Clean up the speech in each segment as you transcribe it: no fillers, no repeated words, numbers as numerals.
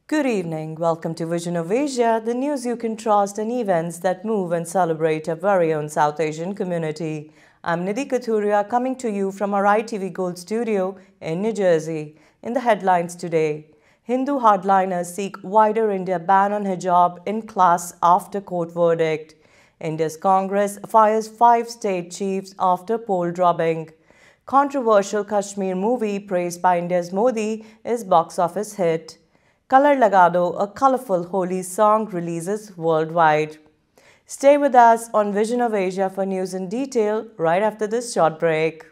Good evening. Welcome to Vision of Asia, the news you can trust and events that move and celebrate our very own South Asian community. I'm Nidhi Kathuria coming to you from our ITV Gold studio in New Jersey. In the headlines today, Hindu hardliners seek wider India ban on hijab in class after court verdict. India's Congress fires 5 state chiefs after poll dropping. Controversial Kashmir movie praised by India's Modi is box office hit. Color Lagado, a colorful Holi song, releases worldwide. Stay with us on Vision of Asia for news in detail right after this short break.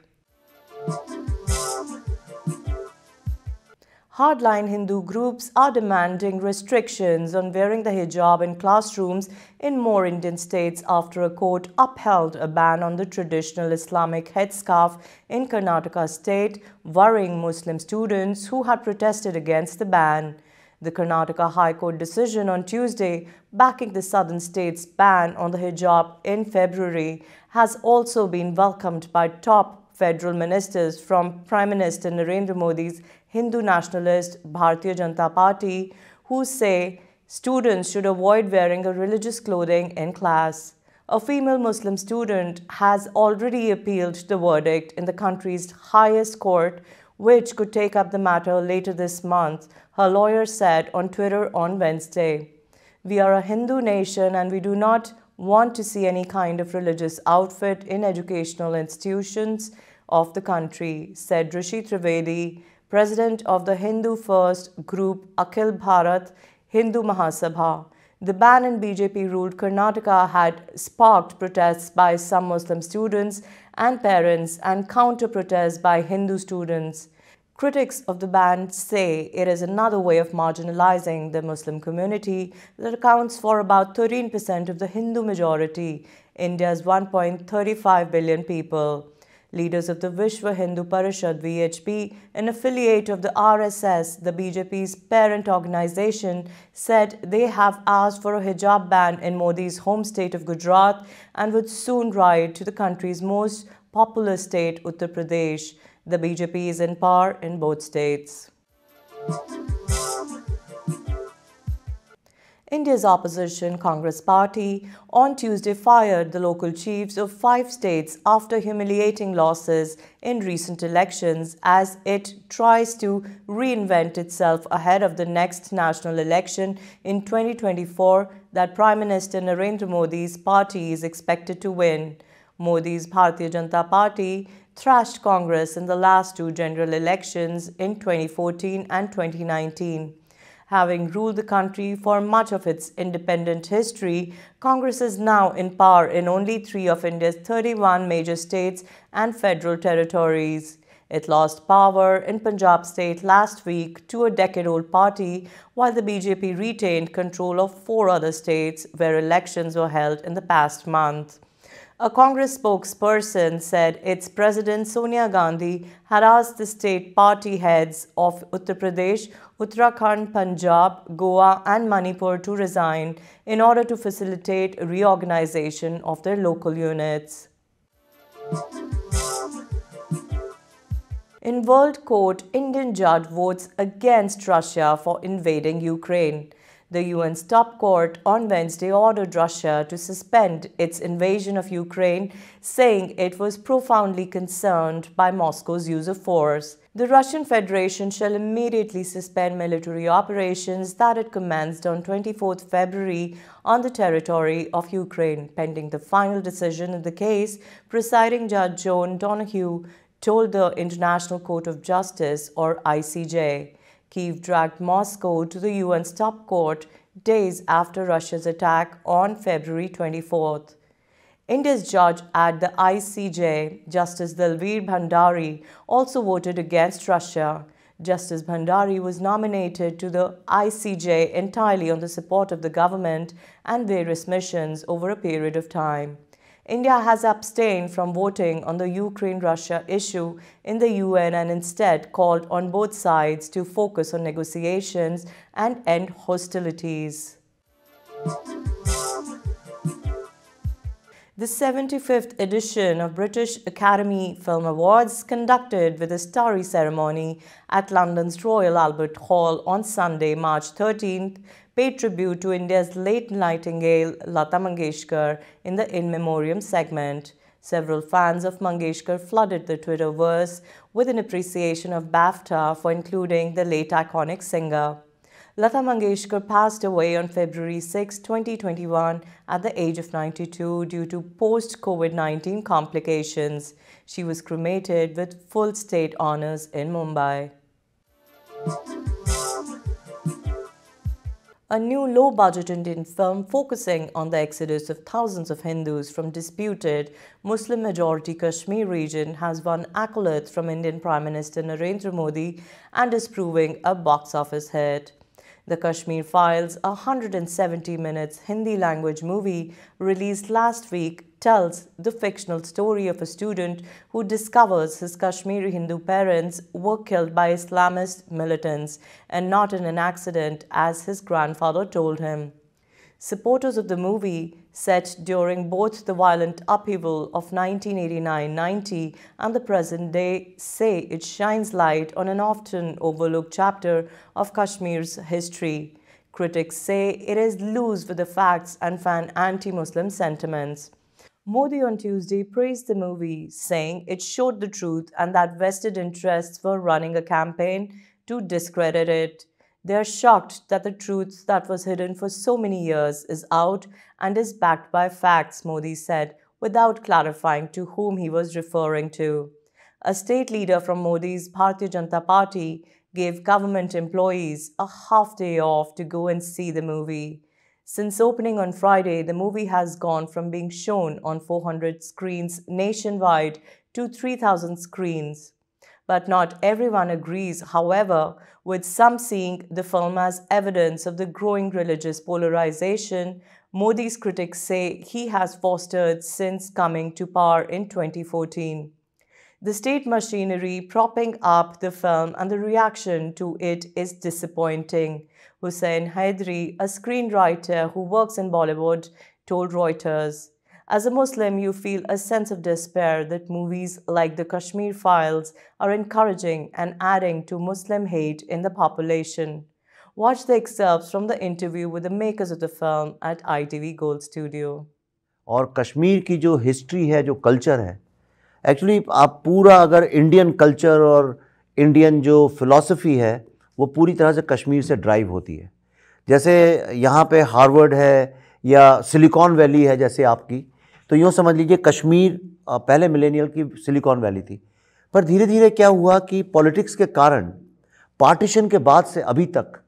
Hardline Hindu groups are demanding restrictions on wearing the hijab in classrooms in more Indian states after a court upheld a ban on the traditional Islamic headscarf in Karnataka state, worrying Muslim students who had protested against the ban. The Karnataka High Court decision on Tuesday, backing the southern state's ban on the hijab in February, has also been welcomed by top federal ministers from Prime Minister Narendra Modi's Hindu nationalist Bharatiya Janata Party, who say students should avoid wearing a religious clothing in class. A female Muslim student has already appealed the verdict in the country's highest court, which could take up the matter later this month, her lawyer said on Twitter on Wednesday. We are a Hindu nation and we do not want to see any kind of religious outfit in educational institutions of the country, said Rishi Trivedi, president of the Hindu First Group Akhil Bharat Hindu Mahasabha. The ban in BJP-ruled Karnataka had sparked protests by some Muslim students and parents and counter-protests by Hindu students. Critics of the ban say it is another way of marginalizing the Muslim community that accounts for about 13% of the Hindu majority, India's 1.35 billion people. Leaders of the Vishwa Hindu Parishad VHP, an affiliate of the RSS, the BJP's parent organization, said they have asked for a hijab ban in Modi's home state of Gujarat and would soon ride to the country's most populous state, Uttar Pradesh. The BJP is in power in both states. India's opposition Congress party on Tuesday fired the local chiefs of 5 states after humiliating losses in recent elections as it tries to reinvent itself ahead of the next national election in 2024 that Prime Minister Narendra Modi's party is expected to win. Modi's Bharatiya Janata Party thrashed Congress in the last 2 general elections in 2014 and 2019. Having ruled the country for much of its independent history, Congress is now in power in only 3 of India's 31 major states and federal territories. It lost power in Punjab state last week to a decade-old party, while the BJP retained control of 4 other states where elections were held in the past month. A Congress spokesperson said its President Sonia Gandhi had asked the state party heads of Uttar Pradesh, Uttarakhand, Punjab, Goa and Manipur to resign in order to facilitate reorganization of their local units. In World Court, Indian judge votes against Russia for invading Ukraine. The UN's top court on Wednesday ordered Russia to suspend its invasion of Ukraine, saying it was profoundly concerned by Moscow's use of force. The Russian Federation shall immediately suspend military operations that it commenced on 24 February on the territory of Ukraine, pending the final decision in the case, presiding Judge Joan Donoghue told the International Court of Justice, or ICJ. Kyiv dragged Moscow to the UN's top court days after Russia's attack on February 24th. India's judge at the ICJ, Justice Dalveer Bhandari, also voted against Russia. Justice Bhandari was nominated to the ICJ entirely on the support of the government and various missions over a period of time. India has abstained from voting on the Ukraine-Russia issue in the UN and instead called on both sides to focus on negotiations and end hostilities. The 75th edition of British Academy Film Awards, conducted with a starry ceremony at London's Royal Albert Hall on Sunday, March 13th, paid tribute to India's late Nightingale, Lata Mangeshkar, in the In Memoriam segment. Several fans of Mangeshkar flooded the Twitterverse with an appreciation of BAFTA for including the late iconic singer. Lata Mangeshkar passed away on February 6, 2021 at the age of 92 due to post-COVID-19 complications. She was cremated with full state honors in Mumbai. A new low-budget Indian film focusing on the exodus of thousands of Hindus from disputed Muslim-majority Kashmir region has won accolades from Indian Prime Minister Narendra Modi and is proving a box office hit. The Kashmir Files, a 170 minutes Hindi language movie released last week, tells the fictional story of a student who discovers his Kashmiri Hindu parents were killed by Islamist militants and not in an accident, as his grandfather told him. Supporters of the movie, set during both the violent upheaval of 1989-90 and the present day, say it shines light on an often overlooked chapter of Kashmir's history. Critics say it is loose with the facts and fan anti-Muslim sentiments. Modi on Tuesday praised the movie, saying it showed the truth and that vested interests were running a campaign to discredit it. They are shocked that the truth that was hidden for so many years is out and is backed by facts, Modi said, without clarifying to whom he was referring to. A state leader from Modi's Bharatiya Janata Party gave government employees a half day off to go and see the movie. Since opening on Friday, the movie has gone from being shown on 400 screens nationwide to 3,000 screens. But not everyone agrees, however, with some seeing the film as evidence of the growing religious polarization Modi's critics say he has fostered since coming to power in 2014. The state machinery propping up the film and the reaction to it is disappointing, Hussain Haidari, a screenwriter who works in Bollywood, told Reuters. As a Muslim, you feel a sense of despair that movies like the Kashmir Files are encouraging and adding to Muslim hate in the population. Watch the excerpts from the interview with the makers of the film at ITV Gold Studio. और कश्मीर की जो history है, जो culture है, actually आप पूरा अगर Indian culture और इंडियन जो फिलॉसफी है वो पूरी तरह से कश्मीर से ड्राइव होती है. जैसे यहाँ पे हार्वर्ड है या सिलिकॉन वैली है जैसे आपकी, तो यूँ समझ लीजिए कश्मीर पहले मिलेनियल की सिलिकॉन वैली थी. पर धीरे धीरे क्या हुआ कि पॉलिटिक्स के कारण पार्टीशन के बाद से अभी तक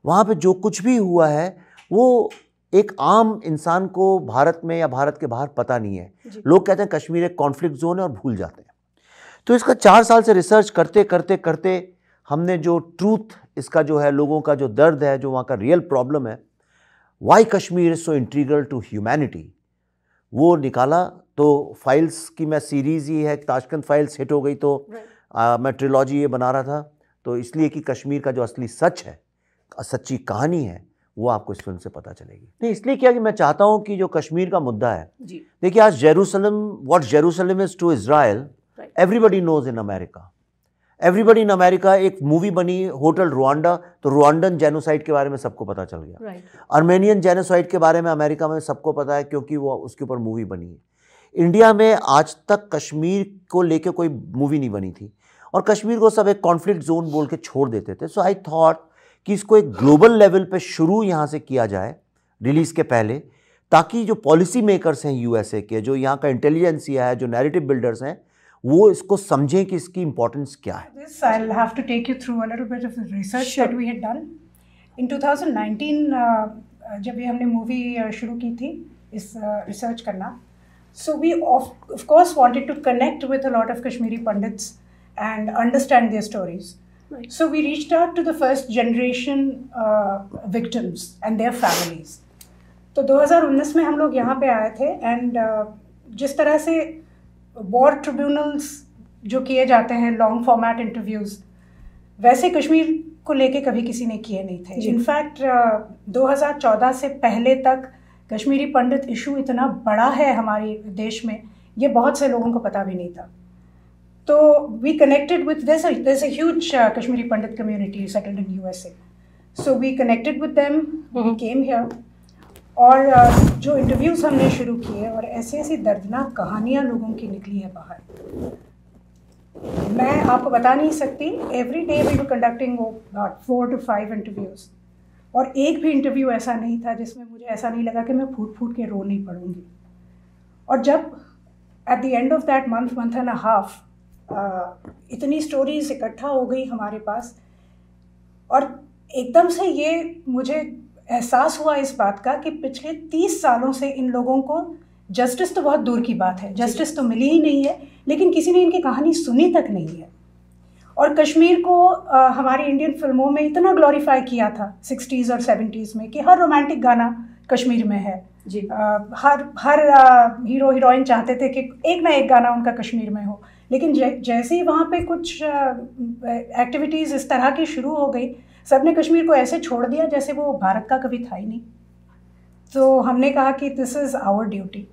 वहाँ पे जो कुछ भी हुआ है वो एक आम इंसान को भारत में या भारत के बाहर पता नहीं है. लोग कहते हैं कश्मीर एक कॉन्फ्लिक्ट जोन है और भूल जाते हैं. तो इसका 4 साल से रिसर्च करते करते करते हमने जो ट्रूथ, इसका जो है लोगों का जो दर्द है, जो वहाँ का रियल प्रॉब्लम है, why Kashmir is so integral to humanity, वो निकाला. तो फाइल्स की मैं सीरीज़ ही है, ताशकंद फाइल्स हिट हो गई तो मैं ट्रिलॉजी ये बना रहा था. तो इसलिए कि कश्मीर का जो असली सच है, सच्ची कहानी है, वो आपको इस फिल्म से पता चलेगी. नहीं, इसलिए क्या कि मैं चाहता हूँ कि जो कश्मीर का मुद्दा है, देखिए आज Jerusalem, what Jerusalem is to Israel, everybody knows in America. Everybody in America. एक मूवी बनी होटल रुआंडा, तो रुआंडन जेनोसाइड के बारे में सबको पता चल गया. आर्मेनियन जेनोसाइड के बारे में अमेरिका में सबको पता है क्योंकि वो उसके ऊपर मूवी बनी है. इंडिया में आज तक कश्मीर को लेके कोई मूवी नहीं बनी थी और कश्मीर को सब एक कॉन्फ्लिक्ट जोन बोल के छोड़ देते थे. सो आई थॉट कि इसको एक ग्लोबल लेवल पे शुरू यहाँ से किया जाए रिलीज़ के पहले, ताकि जो पॉलिसी मेकर्स हैं यूएसए के, जो यहाँ का इंटेलिजेंसिया है, जो नैरेटिव बिल्डर्स हैं, वो इसको समझें कि इसकी इम्पोर्टेंस क्या है। This I'll have to take you through a little bit of the research that we had done. In 2019 जब ये हमने मूवी शुरू की थी इस रिसर्च करना, so we of course wanted to connect with a lot of Kashmiri Pandits and understand their stories. Right. So we reached out to the first generation victims and their families. तो 2019 में हम लोग यहाँ पे आए थे and जिस तरह से वॉर ट्रिब्यूनल्स जो किए जाते हैं लॉन्ग फॉर्मेट इंटरव्यूज़, वैसे कश्मीर को लेके कभी किसी ने किए नहीं थे। इनफैक्ट 2014 से पहले तक कश्मीरी पंडित इशू इतना बड़ा है हमारे देश में, ये बहुत से लोगों को पता भी नहीं था। तो we connected with there's a huge Kashmiri Pandit community settled in USA. So we connected with them, we came here. और जो इंटरव्यूज़ हमने शुरू किए और ऐसी ऐसी दर्दनाक कहानियाँ लोगों की निकली है बाहर, मैं आपको बता नहीं सकती। Every day we were conducting 4 to 5 interviews, और एक भी इंटरव्यू ऐसा नहीं था जिसमें मुझे ऐसा नहीं लगा कि मैं फूट फूट के रो नहीं पड़ूंगी। और जब at the end of that month and a half इतनी स्टोरीज इकट्ठा हो गई हमारे पास, और एकदम से ये मुझे एहसास हुआ इस बात का कि पिछले 30 सालों से इन लोगों को जस्टिस तो बहुत दूर की बात है, जस्टिस तो मिली ही नहीं है, लेकिन किसी ने इनकी कहानी सुनी तक नहीं है। और कश्मीर को हमारी इंडियन फिल्मों में इतना ग्लोरीफाई किया था 60s और 70s में कि हर रोमांटिक गाना कश्मीर में है जी। हर हीरो हीरोइन चाहते थे कि एक ना एक गाना उनका कश्मीर में हो, लेकिन जैसे ही वहाँ पे कुछ एक्टिविटीज़ इस तरह की शुरू हो गई, सबने कश्मीर को ऐसे छोड़ दिया जैसे वो भारत का कभी था ही नहीं। तो हमने कहा कि this is our duty.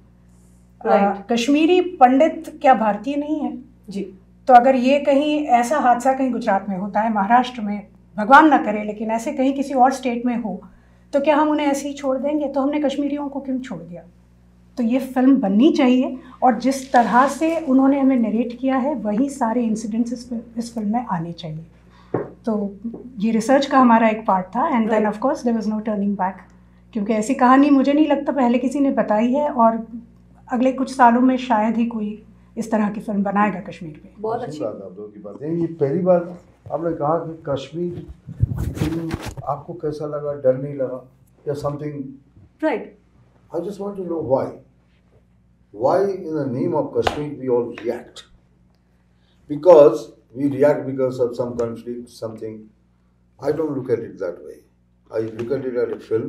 Kashmiri Pandit क्या भारतीय नहीं है जी? तो अगर ये कहीं ऐसा हादसा कहीं गुजरात में होता है, महाराष्ट्र में, भगवान ना करे, लेकिन ऐसे कहीं किसी और स्टेट में हो, तो क्या हम उन्हें ऐसे ही छोड़ देंगे? तो हमने कश्मीरियों को क्यों छोड़ दिया? तो ये फिल्म बननी चाहिए, और जिस तरह से उन्होंने हमें नरेट किया है वही सारे इंसिडेंट्स इस फिल्म में आने चाहिए। तो ये रिसर्च का हमारा एक पार्ट था, and then of course there was no turning back, क्योंकि ऐसी कहानी मुझे नहीं लगता पहले किसी ने बताई है, और अगले कुछ सालों में शायद ही कोई इस तरह की फिल्म बनाएगा कश्मीर पे। बहुत अच्छी बात आप लोगों की बातें। ये पहली बार आपने कहा कि कश्मीर फिल्म आपको कैसा लगा, डर नहीं लगा या something? Right. I just want to know why in the name of Kashmir we all react, because we react because of some conflict, something. I don't look at it that way. I look at it as a film.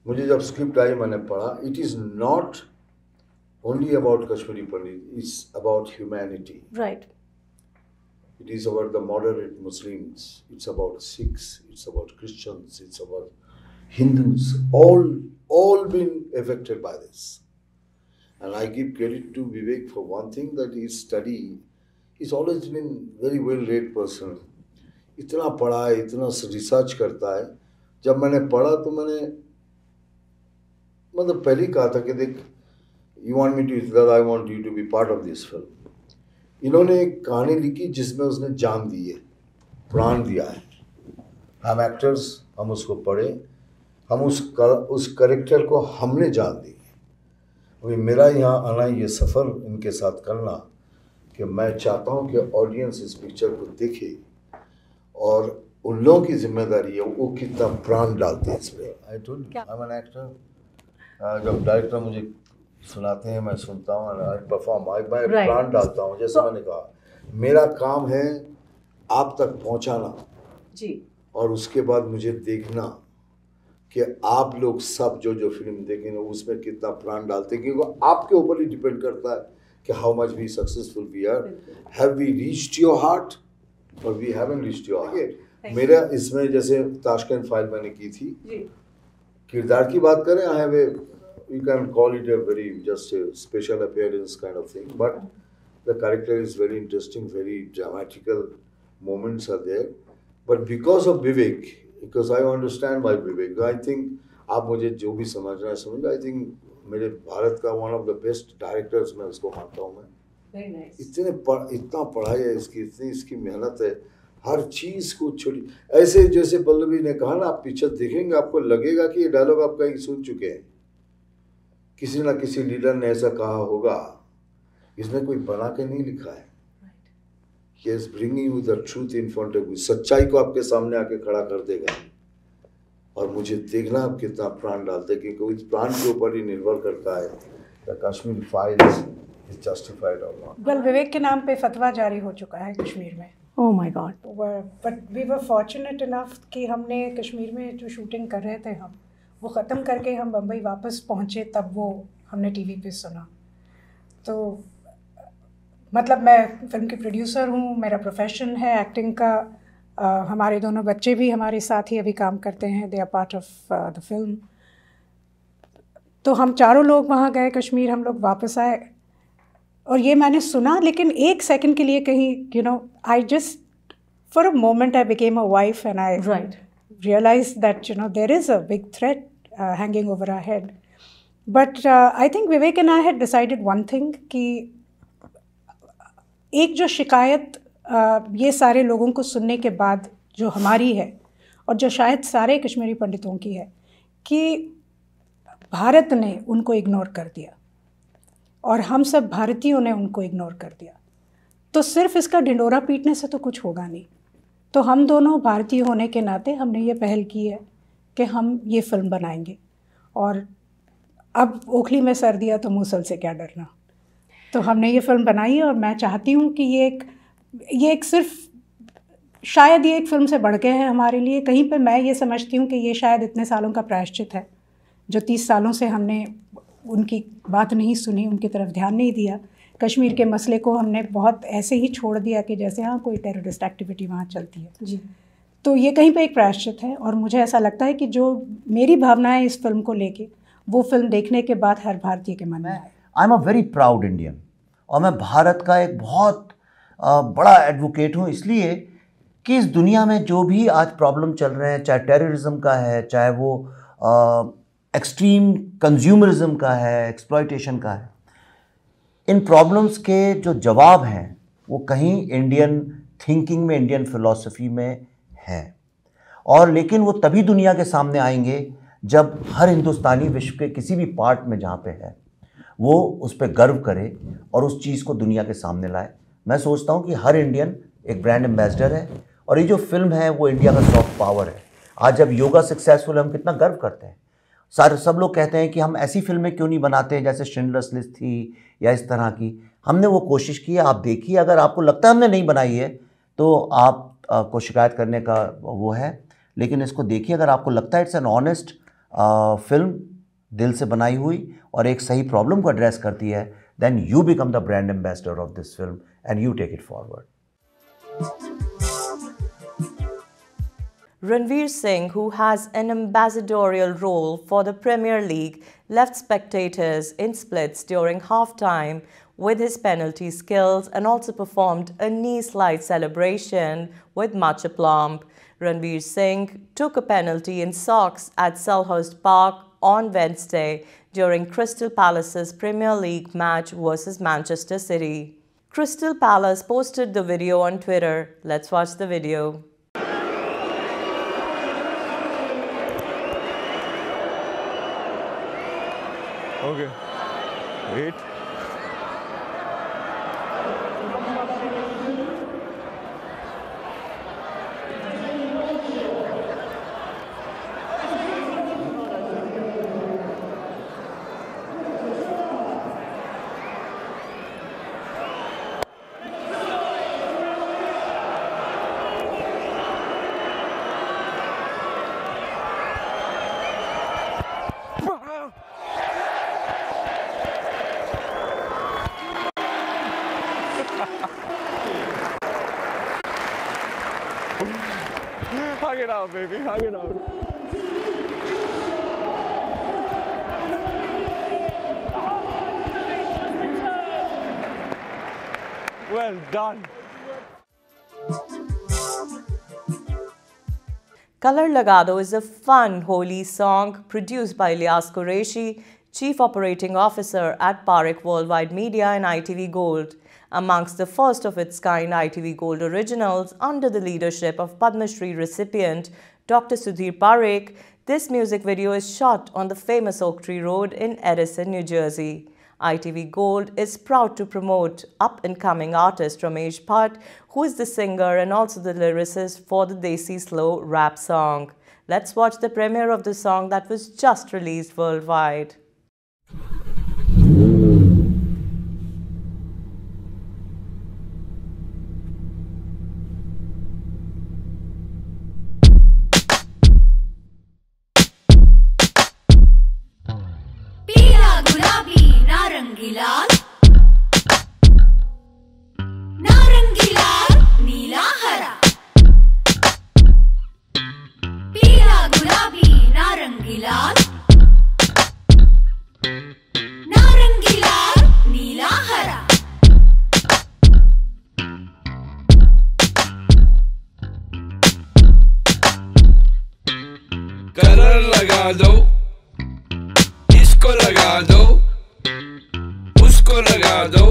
मुझे जब script I मैंने पढ़ा, it is not only about Kashmiri Pandit, it's about humanity. Right. It is about the moderate Muslims, it's about Sikhs, it's about Christians, it's about Hindus, all been affected by this. And I give credit to Vivek for one thing, that his study, he's always been very well read person. इतना पढ़ा है, इतना research करता है। जब मैंने पढ़ा तो मैंने मतलब पहले ही कहा था कि देख, you want me to, I want you to be part of this film. इन्होंने एक कहानी लिखी जिसमें उसने जान दी है, प्राण दिया है। हम एक्टर्स, हम उसको पढ़े, हम उस कैरेक्टर को हमने जान दी। अभी मेरा यहाँ आना, ये सफ़र इनके साथ करना, कि मैं चाहता हूँ कि ऑडियंस इस पिक्चर को देखे, और उन लोगों की जिम्मेदारी है वो कितना प्राण डालते हैं इसमें। I told you I am an actor. जब डायरेक्टर मुझे सुनाते हैं, मैं सुनता हूँ, आई परफॉर्म, मैं प्राण डालता हूँ। जैसे मैंने कहा, मेरा काम है आप तक पहुँचाना जी, और उसके बाद मुझे देखना कि आप लोग सब जो फिल्म देखेंगे उसमें कितना प्राण डालते हैं, क्योंकि आपके ऊपर ही डिपेंड करता है कि how much we successful we are. Have we reached your heart or we haven't reached your heart? मेरा इसमें जैसे ताशकंद फाइल मैंने की थी, किरदार की बात करें, I have a, you can call it a very just a special appearance kind of thing, but the character is very interesting, very dramatical moments are there. But because of Vivek, because I understand by Vivek, I think आप मुझे जो भी समझना है समझ, I think मेरे भारत का one of the best directors मैं उसको मानता हूँ मैं। Very nice. इतना पढ़ाई है इसकी, इतनी इसकी मेहनत है, हर चीज़ को छोटी, ऐसे जैसे पल्लवी ने कहा ना, आप पिक्चर देखेंगे आपको लगेगा कि ये डायलॉग आप कहीं सुन चुके हैं, किसी ना किसी लीडर ने ऐसा कहा होगा। इसने कोई बना के नहीं लिखा है। He is bringing you the truth in front of you. सच्चाई को आपके सामने आके खड़ा कर देगा और मुझे देखना आप कितना प्राण डालते हैं, क्योंकि इस प्राण के ऊपर ही निर्भर करता है the Kashmir files is justified और नॉट। वेल, विवेक के नाम पे फतवा जारी हो चुका है कश्मीर में। Oh my God. But we were fortunate enough कि हमने कश्मीर में जो शूटिंग कर रहे थे हम वो ख़त्म करके हम बम्बई वापस पहुँचे, तब वो हमने टीवी पे सुना। तो मतलब मैं फिल्म की प्रोड्यूसर हूँ, मेरा प्रोफेशन है एक्टिंग का। हमारे दोनों बच्चे भी हमारे साथ ही अभी काम करते हैं, they are part of the film. तो हम चारों लोग वहाँ गए कश्मीर, हम लोग वापस आए और ये मैंने सुना, लेकिन एक सेकंड के लिए कहीं I just for a moment I became a wife and I realized that there is a big threat hanging over our head. But I think Vivek and I had decided one thing कि एक जो शिकायत ये सारे लोगों को सुनने के बाद जो हमारी है और जो शायद सारे कश्मीरी पंडितों की है कि भारत ने उनको इग्नोर कर दिया और हम सब भारतीयों ने उनको इग्नोर कर दिया, तो सिर्फ इसका ढिंडोरा पीटने से तो कुछ होगा नहीं। तो हम दोनों भारतीय होने के नाते हमने ये पहल की है कि हम ये फ़िल्म बनाएंगे और अब ओखली में सर दिया तो मूसल से क्या डरना। तो हमने ये फ़िल्म बनाई है और मैं चाहती हूँ कि ये एक सिर्फ शायद ये एक फ़िल्म से बढ़ के है हमारे लिए। कहीं पे मैं ये समझती हूँ कि ये शायद इतने सालों का प्रायश्चित है, जो 30 सालों से हमने उनकी बात नहीं सुनी, उनकी तरफ ध्यान नहीं दिया। कश्मीर के मसले को हमने बहुत ऐसे ही छोड़ दिया कि जैसे हाँ कोई टेररिस्ट एक्टिविटी वहाँ चलती है जी। तो ये कहीं पे एक प्रायश्चित है और मुझे ऐसा लगता है कि जो मेरी भावना है इस फिल्म को लेके, वो फिल्म देखने के बाद हर भारतीय के मन में आए। I am a very proud Indian और मैं भारत का एक बहुत बड़ा एडवोकेट हूँ, इसलिए कि इस दुनिया में जो भी आज प्रॉब्लम चल रहे हैं, चाहे टेररिज्म का है, चाहे वो एक्सट्रीम कंज्यूमरिज्म का है, एक्सप्लॉयटेशन का है, इन प्रॉब्लम्स के जो जवाब हैं वो कहीं इंडियन थिंकिंग में, इंडियन फिलॉसफी में है। और लेकिन वो तभी दुनिया के सामने आएंगे जब हर हिंदुस्तानी विश्व के किसी भी पार्ट में जहाँ पे है वो उस पर गर्व करे और उस चीज़ को दुनिया के सामने लाए। मैं सोचता हूँ कि हर इंडियन एक ब्रांड एम्बेसडर है और ये जो फिल्म है वो इंडिया का सॉफ्ट पावर है। आज जब योगा सक्सेसफुल है हम कितना गर्व करते हैं। सब लोग कहते हैं कि हम ऐसी फिल्में क्यों नहीं बनाते हैं जैसे शिंडलर्स लिस्ट थी या इस तरह की। हमने वो कोशिश की है, आप देखिए। अगर आपको लगता है हमने नहीं बनाई है तो आप को शिकायत करने का वो है, लेकिन इसको देखिए। अगर आपको लगता है इट्स एन ऑनेस्ट फिल्म, दिल से बनाई हुई और एक सही प्रॉब्लम को एड्रेस करती है, then you become the brand ambassador of this film and you take it forward. Ranveer Singh, who has an ambassadorial role for the Premier League, left spectators in splits during halftime with his penalty skills and also performed a knee-slide celebration with much aplomb. Ranveer Singh took a penalty in socks at Selhurst Park on Wednesday during Crystal Palace's Premier League match versus Manchester City. Crystal Palace posted the video on Twitter. Let's watch the video. Okay, wait. Hug it out, baby, hug it out. Well done. Color Lagado is a fun, holy song produced by Ilyas Qureshi, Chief Operating Officer at Parekh Worldwide Media and ITV Gold. Amongst the first of its kind ITV Gold originals under the leadership of Padma Shri recipient Dr. Sudhir Parekh, this music video is shot on the famous Oak Tree Road in Edison, New Jersey. ITV Gold is proud to promote up-and-coming artist Ramesh Bhatt, who is the singer and also the lyricist for the Desi Slow rap song. Let's watch the premiere of the song that was just released worldwide. नारंगी लाल नीला हरा पीला गुलाबी नारंगी लाल नीला हरा colour लगा दो, इसको लगा दो, उसको लगा दो,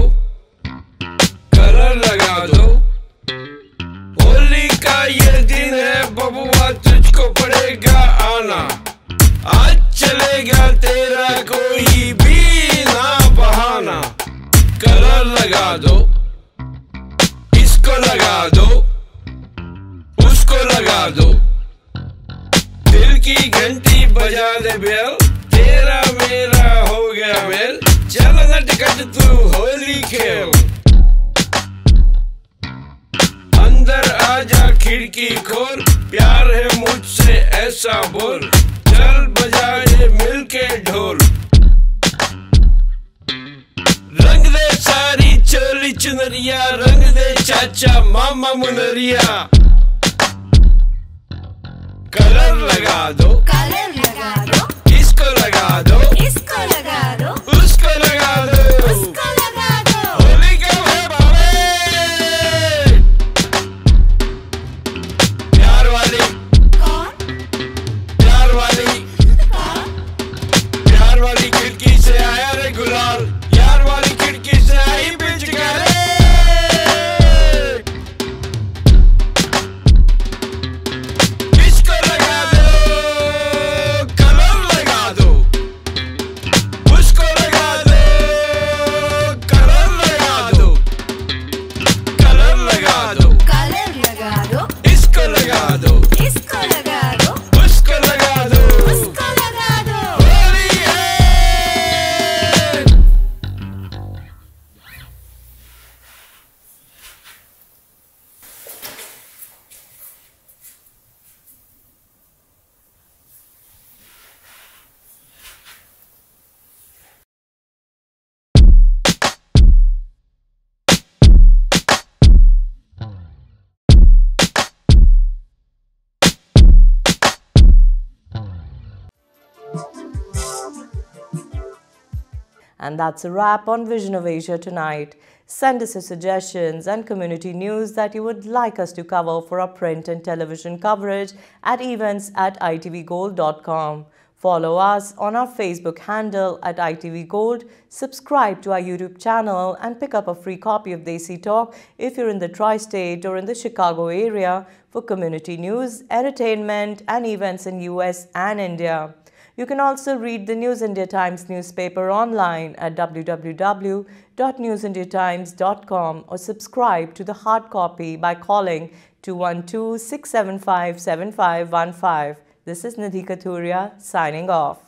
कलर लगा दो। होली का ये दिन है बबुआ, तुझको पड़ेगा आना, आज चलेगा तेरा कोई भी ना बहाना। कलर लगा दो, इसको लगा दो, उसको लगा दो, दिल की घंटी बजा दे बेल, तेरा मेरा हो गया मेल, चल नटखट तू होली खेल। अंदर आजा खिड़की खोल, प्यार है मुझसे ऐसा बोल, चल बजाए मिलके ढोल। रंग दे सारी चोली चुनरिया, रंग दे चाचा मामा मुनरिया। कलर लगा दो, इसको लगा दो, उसको लगा दो, होली के भावे। प्यार वाली प्यार वाली खिड़की से आया रे गुलाल, यार वाली खिड़की से आई पिचकारी। And that's a wrap on Vision of Asia tonight. Send us your suggestions and community news that you would like us to cover for our print and television coverage at events@itvgold.com. Follow us on our Facebook handle at ITVGold, subscribe to our YouTube channel and pick up a free copy of Desi Talk if you're in the Tri-State or in the Chicago area for community news, entertainment and events in US and India. You can also read the News India Times newspaper online at www.newsindiatimes.com or subscribe to the hard copy by calling 212-675-7515. This is Nidhi Kathuria signing off.